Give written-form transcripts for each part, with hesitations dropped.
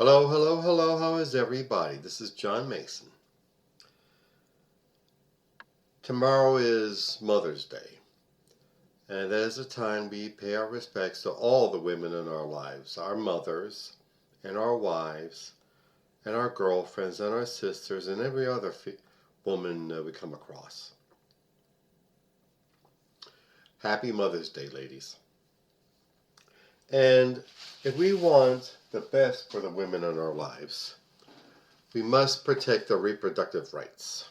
Hello, hello, hello, how is everybody? This is John Mason. Tomorrow is Mother's Day, and that is a time we pay our respects to all the women in our lives, our mothers, and our wives, and our girlfriends, and our sisters, and every other woman we come across. Happy Mother's Day, ladies. And if we want the best for the women in our lives, we must protect their reproductive rights.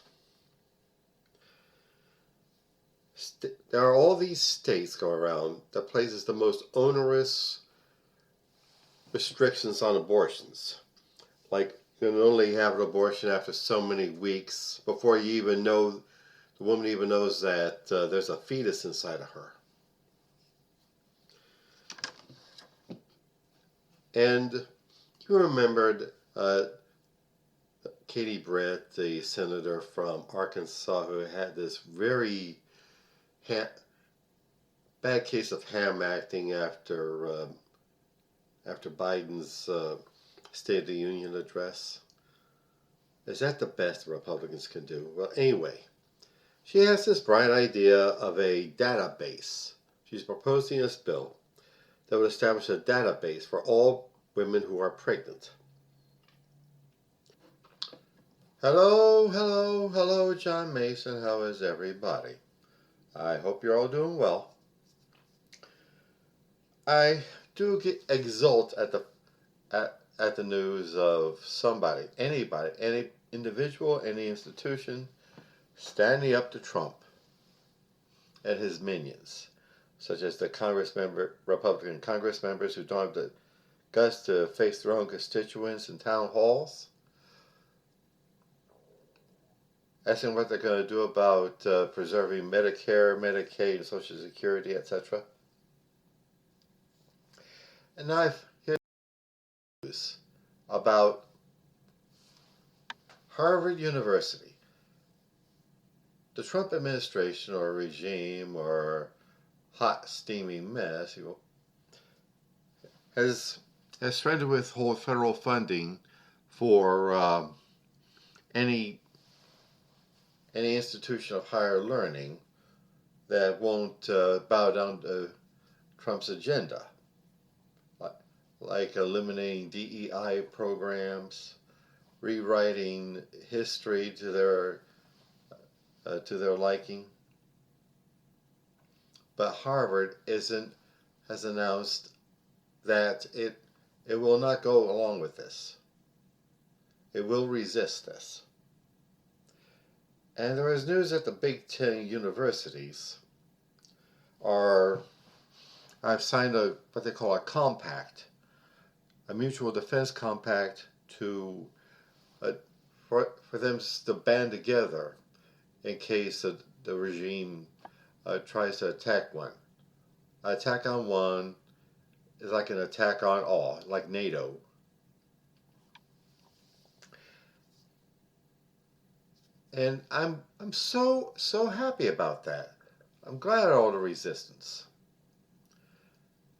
There are all these states going around that places the most onerous restrictions on abortions. Like, you can only have an abortion after so many weeks before you even know, the woman even knows that there's a fetus inside of her. And you remembered Katie Britt, the senator from Arkansas, who had this very bad case of ham acting after Biden's State of the Union address. Is that the best the Republicans can do? Well, anyway, she has this bright idea of a database. She's proposing this bill that would establish a database for all women who are pregnant. Hello, hello, hello, John Mason. How is everybody? I hope you're all doing well. I do exult at the news of somebody, anybody, any individual, any institution standing up to Trump and his minions, such as the Republican Congress members who don't have the guts to face their own constituents in town halls, asking what they're going to do about preserving Medicare, Medicaid, and Social Security, etc. And now I've heard news about Harvard University. The Trump administration or regime or hot, steamy mess has threatened to withhold federal funding for any institution of higher learning that won't bow down to Trump's agenda, like eliminating DEI programs, rewriting history to their liking. But Harvard has announced that it will not go along with this. It will resist this. And there is news that the Big Ten universities have signed what they call a compact, a mutual defense compact for them to band together in case the regime tries to attack one. An attack on one is like an attack on all, like NATO. And I'm so happy about that. I'm glad at all the resistance.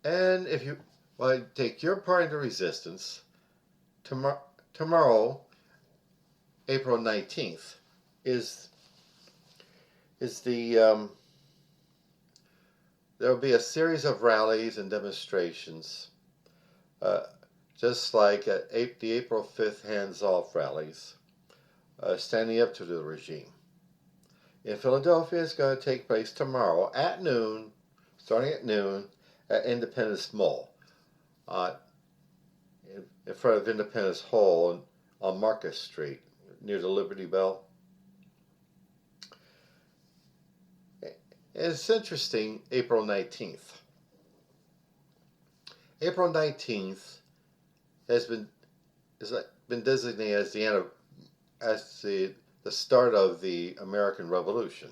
And if you take your part in the resistance, tomorrow, April 19th, is the there will be a series of rallies and demonstrations, just like the April 5th hands-off rallies, standing up to the regime. In Philadelphia, it's going to take place tomorrow at noon, starting at noon, at Independence Mall, in front of Independence Hall on Market Street, near the Liberty Bell. It's interesting, April 19th. April 19th has been designated as the start of the American Revolution,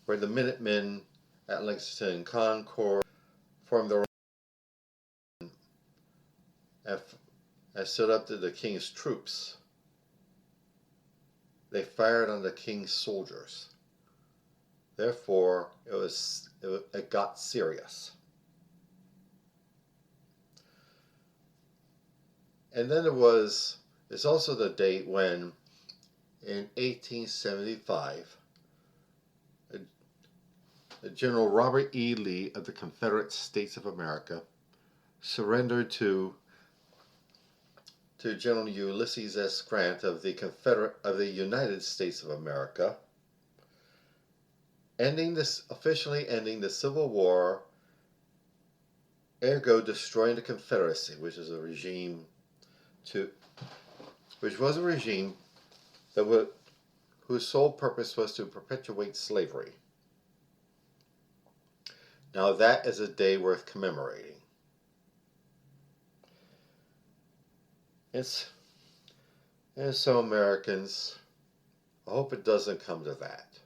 where the Minutemen at Lexington and Concord formed their own and stood up to the King's troops. They fired on the King's soldiers. Therefore, it got serious. And then it's also the date when, in 1875, General Robert E. Lee of the Confederate States of America surrendered to General Ulysses S. Grant of the United States of America, officially ending the Civil War, ergo destroying the Confederacy, which was a regime whose sole purpose was to perpetuate slavery. Now that is a day worth commemorating. And so, Americans, I hope it doesn't come to that.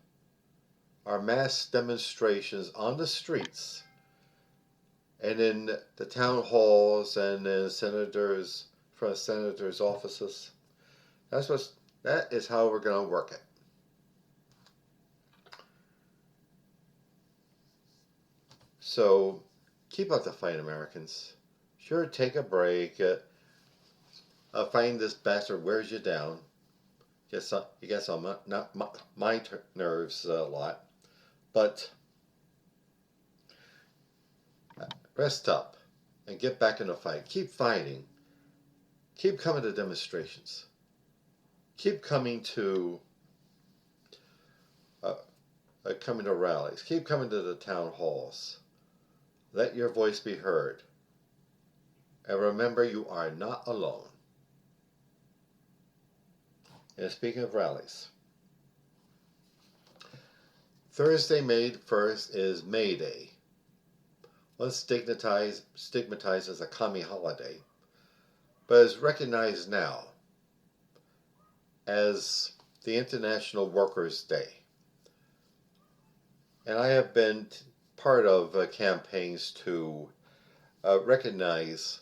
Our mass demonstrations on the streets and in the town halls and in senators' offices, that is how we're going to work it. So, keep up the fight, Americans. Sure, take a break. Find this bastard wears you down. You get on my nerves a lot. But rest up and get back in the fight. Keep fighting. Keep coming to demonstrations. Keep coming to rallies. Keep coming to the town halls. Let your voice be heard. And remember, you are not alone. And speaking of rallies, Thursday, May 1st is May Day, once stigmatized as a commie holiday, but is recognized now as the International Workers' Day. And I have been part of campaigns to recognize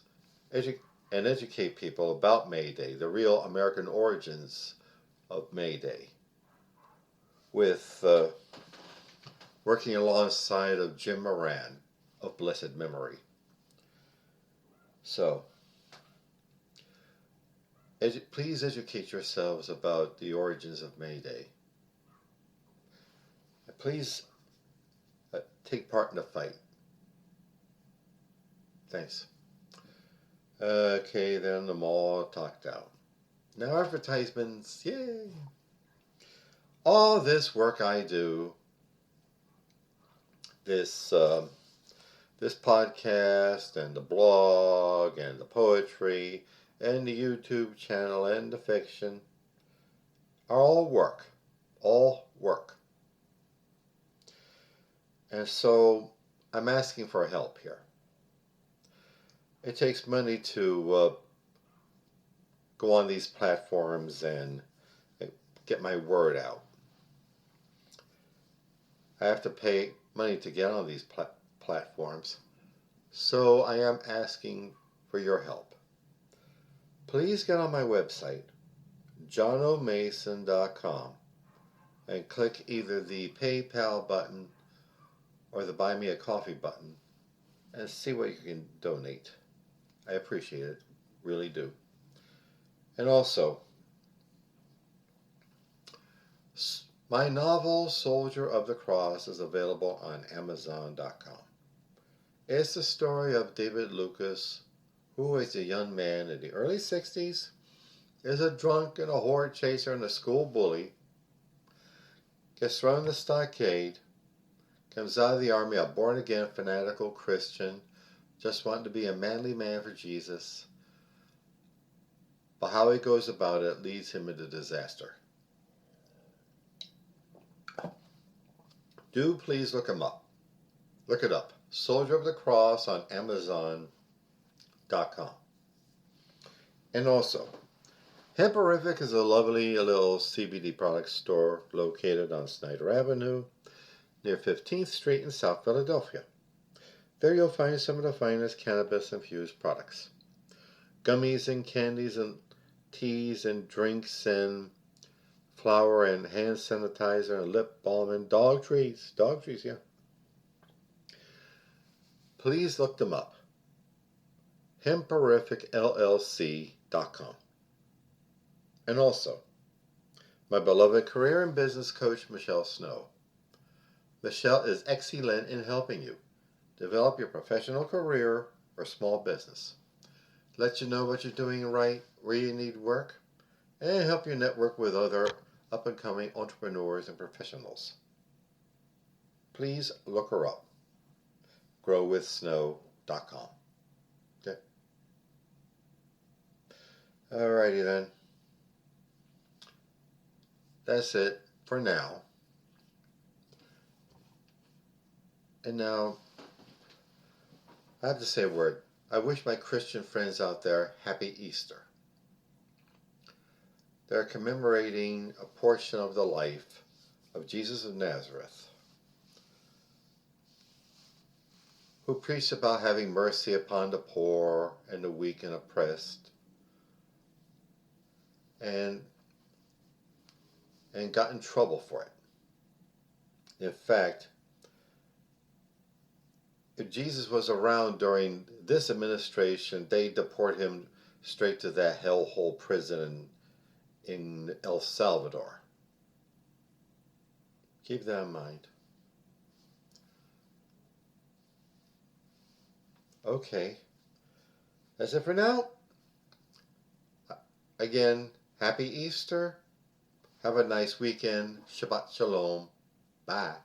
and educate people about May Day, the real American origins of May Day, with working alongside of Jim Moran of blessed memory. So, please educate yourselves about the origins of May Day. Please take part in the fight. Thanks. Okay, then I'm all talked out. Now advertisements, yay! All this work I do, this podcast and the blog and the poetry and the YouTube channel and the fiction, are all work. And so I'm asking for help here. It takes money to go on these platforms and get my word out. I have to pay money to get on these platforms, so I am asking for your help. Please get on my website, johnomason.com, and click either the PayPal button or the Buy Me a Coffee button and see what you can donate. I appreciate it, really do. And also, my novel, Soldier of the Cross, is available on Amazon.com. It's the story of David Lucas, who is a young man in the early 60s, is a drunk and a horde chaser and a school bully, gets thrown in the stockade, comes out of the army a born-again fanatical Christian, just wanting to be a manly man for Jesus, but how he goes about it leads him into disaster. Do please look him up. Look it up. Soldier of the Cross on Amazon.com. And also, Hemperific is a lovely little CBD product store located on Snyder Avenue near 15th Street in South Philadelphia. There you'll find some of the finest cannabis-infused products. Gummies and candies and teas and drinks and flour and hand sanitizer and lip balm and dog treats. Dog treats, yeah. Please look them up. Hemperific LLC And also, my beloved career and business coach, Michelle Snow. Michelle is excellent in helping you develop your professional career or small business, let you know what you're doing right, where you need work, and help you network with other up-and-coming entrepreneurs and professionals. Please look her up, growwithsnow.com. Okay? Alrighty then. That's it for now. And now, I have to say a word. I wish my Christian friends out there happy Easter. They're commemorating a portion of the life of Jesus of Nazareth, who preached about having mercy upon the poor and the weak and oppressed, and got in trouble for it. In fact, if Jesus was around during this administration, they'd deport him straight to that hellhole prison in El Salvador. Keep that in mind. Okay. That's it for now. Again, happy Easter. Have a nice weekend. Shabbat Shalom. Bye.